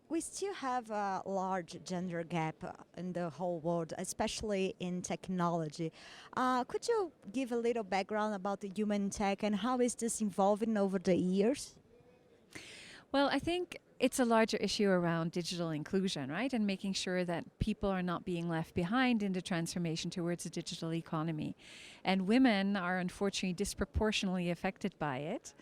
We still have a large gender gap in the whole world, especially in technology. Could you give a little background about the human tech and how is this evolving over the years? Well, I think it's a larger issue around digital inclusion, right? And making sure that people are not being left behind in the transformation towards a digital economy. And women are unfortunately disproportionately affected by it.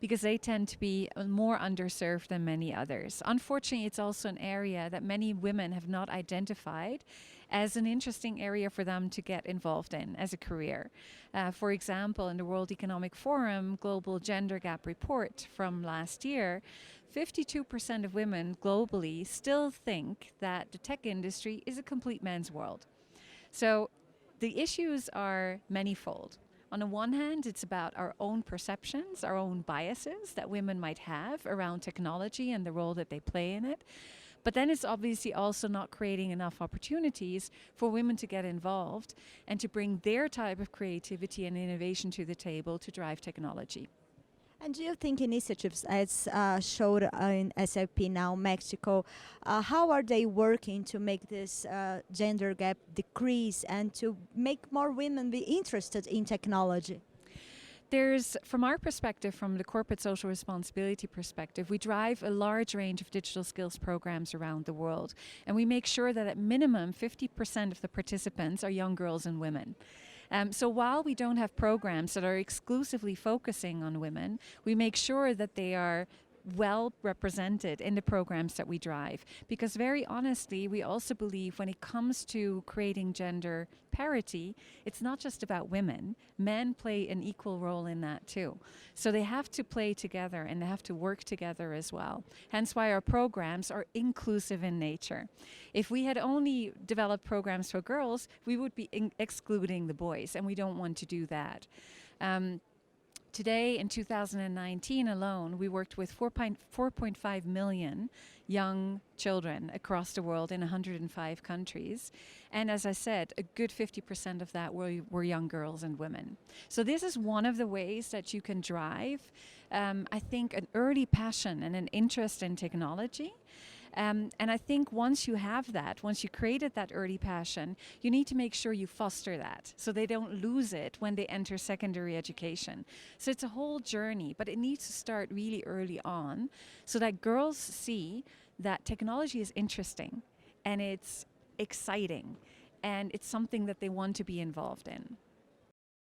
Because they tend to be more underserved than many others. Unfortunately, it's also an area that many women have not identified as an interesting area for them to get involved in as a career. For example, in the World Economic Forum Global Gender Gap Report from last year, 52% of women globally still think that the tech industry is a complete men's world. So the issues are manifold. On the one hand, it's about our own perceptions, our own biases that women might have around technology and the role that they play in it. But then it's obviously also not creating enough opportunities for women to get involved and to bring their type of creativity and innovation to the table to drive technology. And do you think initiatives as showed in SLP Now Mexico, how are they working to make this gender gap decrease and to make more women be interested in technology? There's, from our perspective, from the corporate social responsibility perspective, we drive a large range of digital skills programs around the world. And we make sure that at minimum 50% of the participants are young girls and women. So while we don't have programs that are exclusively focusing on women, we make sure that they are well represented in the programs that we drive. Because very honestly, we also believe when it comes to creating gender parity, it's not just about women. Men play an equal role in that too. So they have to play together and they have to work together as well. Hence why our programs are inclusive in nature. If we had only developed programs for girls, we would be excluding the boys, and we don't want to do that. Today, in 2019 alone, we worked with 4.5 million young children across the world in 105 countries. And as I said, a good 50% of that were young girls and women. So this is one of the ways that you can drive, I think, an early passion and an interest in technology. And I think once you have that, once you created that early passion, you need to make sure you foster that so they don't lose it when they enter secondary education. So it's a whole journey, but it needs to start really early on so that girls see that technology is interesting and it's exciting and it's something that they want to be involved in.